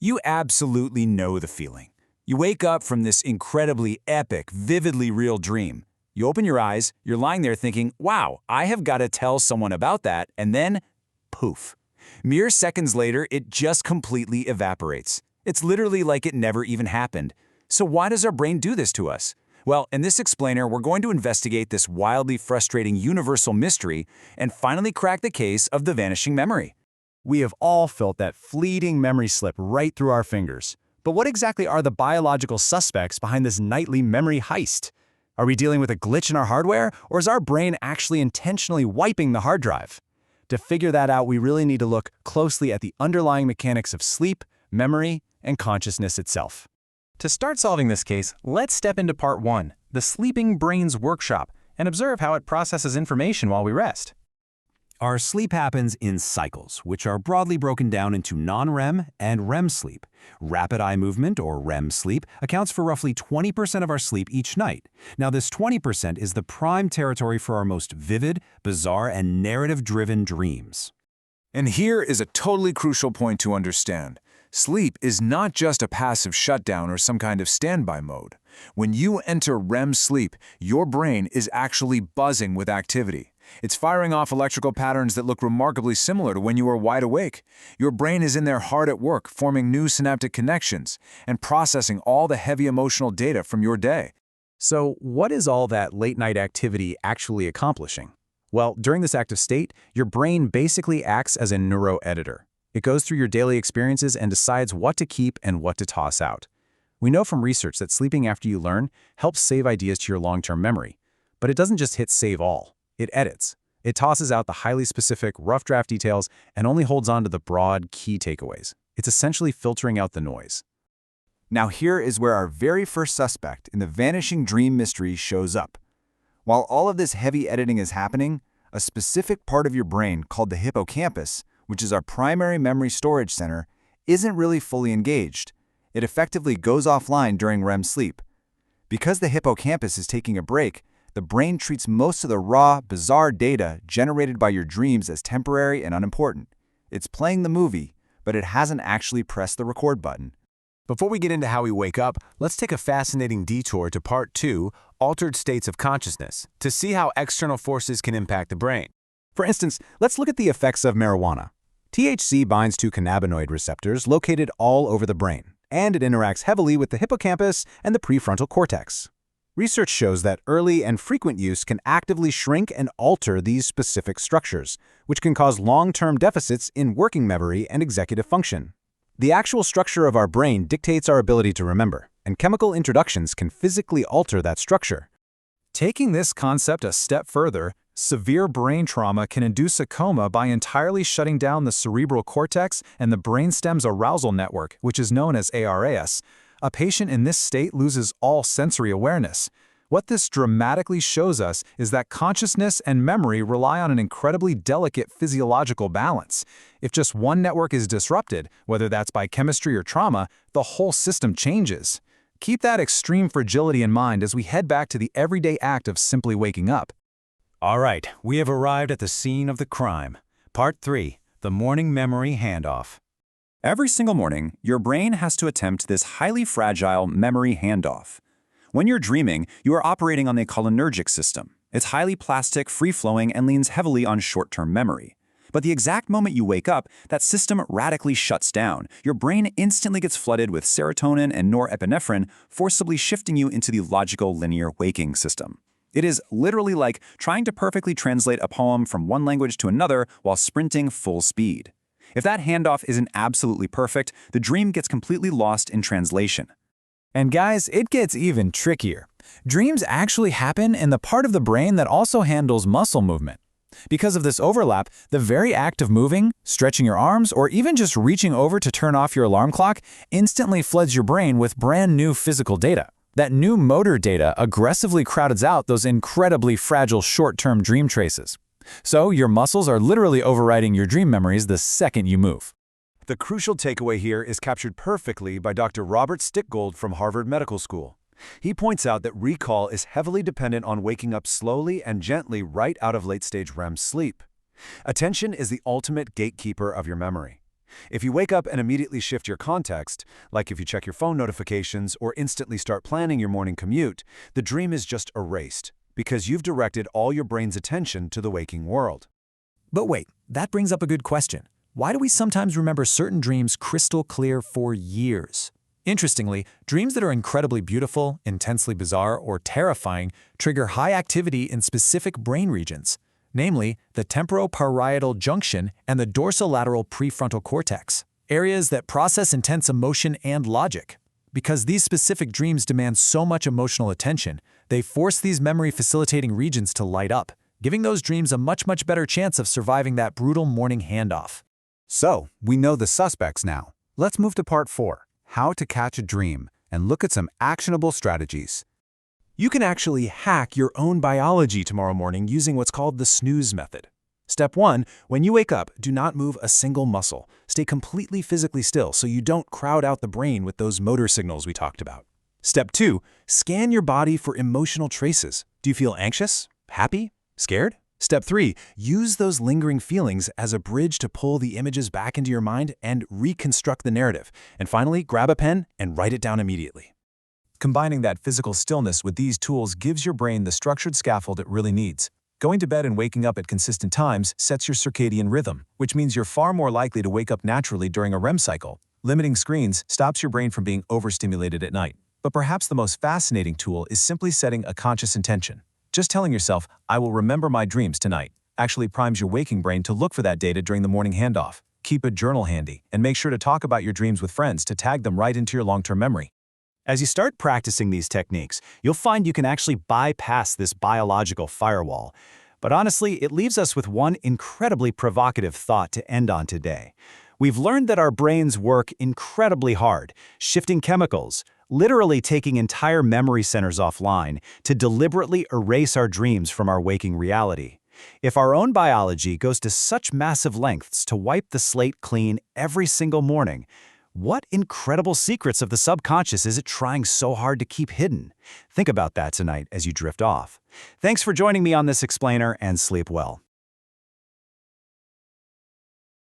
You absolutely know the feeling. You wake up from this incredibly epic, vividly real dream. You open your eyes, you're lying there thinking, wow, I have got to tell someone about that, and then, poof. Mere seconds later, it just completely evaporates. It's literally like it never even happened. So why does our brain do this to us? Well, in this explainer, we're going to investigate this wildly frustrating universal mystery and finally crack the case of the vanishing memory. We have all felt that fleeting memory slip right through our fingers. But what exactly are the biological suspects behind this nightly memory heist? Are we dealing with a glitch in our hardware, or is our brain actually intentionally wiping the hard drive? To figure that out, we really need to look closely at the underlying mechanics of sleep, memory, and consciousness itself. To start solving this case, let's step into part 1, the sleeping brain's workshop, and observe how it processes information while we rest. Our sleep happens in cycles, which are broadly broken down into non-REM and REM sleep. Rapid eye movement, or REM sleep, accounts for roughly 20% of our sleep each night. Now, this 20% is the prime territory for our most vivid, bizarre, and narrative-driven dreams. And here is a totally crucial point to understand. Sleep is not just a passive shutdown or some kind of standby mode. When you enter REM sleep, your brain is actually buzzing with activity. It's firing off electrical patterns that look remarkably similar to when you are wide awake. Your brain is in there hard at work, forming new synaptic connections and processing all the heavy emotional data from your day. So, what is all that late-night activity actually accomplishing? Well, during this active state, your brain basically acts as a neuroeditor. It goes through your daily experiences and decides what to keep and what to toss out. We know from research that sleeping after you learn helps save ideas to your long-term memory. But it doesn't just hit save all. It edits. It tosses out the highly specific, rough draft details and only holds on to the broad, key takeaways. It's essentially filtering out the noise. Now here is where our very first suspect in the vanishing dream mystery shows up. While all of this heavy editing is happening, a specific part of your brain called the hippocampus, which is our primary memory storage center, isn't really fully engaged. It effectively goes offline during REM sleep. Because the hippocampus is taking a break, the brain treats most of the raw, bizarre data generated by your dreams as temporary and unimportant. It's playing the movie, but it hasn't actually pressed the record button. Before we get into how we wake up, let's take a fascinating detour to part 2, altered states of consciousness, to see how external forces can impact the brain. For instance, let's look at the effects of marijuana. THC binds to cannabinoid receptors located all over the brain, and it interacts heavily with the hippocampus and the prefrontal cortex. Research shows that early and frequent use can actively shrink and alter these specific structures, which can cause long-term deficits in working memory and executive function. The actual structure of our brain dictates our ability to remember, and chemical introductions can physically alter that structure. Taking this concept a step further, severe brain trauma can induce a coma by entirely shutting down the cerebral cortex and the brainstem's arousal network, which is known as ARAS. A patient in this state loses all sensory awareness. What this dramatically shows us is that consciousness and memory rely on an incredibly delicate physiological balance. If just one network is disrupted, whether that's by chemistry or trauma, the whole system changes. Keep that extreme fragility in mind as we head back to the everyday act of simply waking up. All right, we have arrived at the scene of the crime. Part 3, the morning memory handoff. Every single morning, your brain has to attempt this highly fragile memory handoff. When you're dreaming, you are operating on the cholinergic system. It's highly plastic, free-flowing, and leans heavily on short-term memory. But the exact moment you wake up, that system radically shuts down. Your brain instantly gets flooded with serotonin and norepinephrine, forcibly shifting you into the logical linear waking system. It is literally like trying to perfectly translate a poem from one language to another while sprinting full speed. If that handoff isn't absolutely perfect, the dream gets completely lost in translation. And guys, it gets even trickier. Dreams actually happen in the part of the brain that also handles muscle movement. Because of this overlap, the very act of moving, stretching your arms, or even just reaching over to turn off your alarm clock instantly floods your brain with brand new physical data. That new motor data aggressively crowds out those incredibly fragile short-term dream traces. So your muscles are literally overriding your dream memories the second you move. The crucial takeaway here is captured perfectly by Dr. Robert Stickgold from Harvard Medical School. He points out that recall is heavily dependent on waking up slowly and gently right out of late-stage REM sleep. Attention is the ultimate gatekeeper of your memory. If you wake up and immediately shift your context, like if you check your phone notifications or instantly start planning your morning commute, the dream is just erased, because you've directed all your brain's attention to the waking world. But wait, that brings up a good question. Why do we sometimes remember certain dreams crystal clear for years? Interestingly, dreams that are incredibly beautiful, intensely bizarre, or terrifying trigger high activity in specific brain regions, namely the temporoparietal junction and the dorsolateral prefrontal cortex, areas that process intense emotion and logic. Because these specific dreams demand so much emotional attention, they force these memory-facilitating regions to light up, giving those dreams a much better chance of surviving that brutal morning handoff. So, we know the suspects now. Let's move to part 4, how to catch a dream, and look at some actionable strategies. You can actually hack your own biology tomorrow morning using what's called the snooze method. Step 1, when you wake up, do not move a single muscle. Stay completely physically still so you don't crowd out the brain with those motor signals we talked about. Step 2, scan your body for emotional traces. Do you feel anxious? Happy? Scared? Step 3, use those lingering feelings as a bridge to pull the images back into your mind and reconstruct the narrative. And finally, grab a pen and write it down immediately. Combining that physical stillness with these tools gives your brain the structured scaffold it really needs. Going to bed and waking up at consistent times sets your circadian rhythm, which means you're far more likely to wake up naturally during a REM cycle. Limiting screens stops your brain from being overstimulated at night. But perhaps the most fascinating tool is simply setting a conscious intention. Just telling yourself, I will remember my dreams tonight, actually primes your waking brain to look for that data during the morning handoff. Keep a journal handy, and make sure to talk about your dreams with friends to tag them right into your long-term memory. As you start practicing these techniques, you'll find you can actually bypass this biological firewall. But honestly, it leaves us with one incredibly provocative thought to end on today. We've learned that our brains work incredibly hard, shifting chemicals, literally taking entire memory centers offline to deliberately erase our dreams from our waking reality. If our own biology goes to such massive lengths to wipe the slate clean every single morning, what incredible secrets of the subconscious is it trying so hard to keep hidden? Think about that tonight as you drift off. Thanks for joining me on this explainer, and sleep well.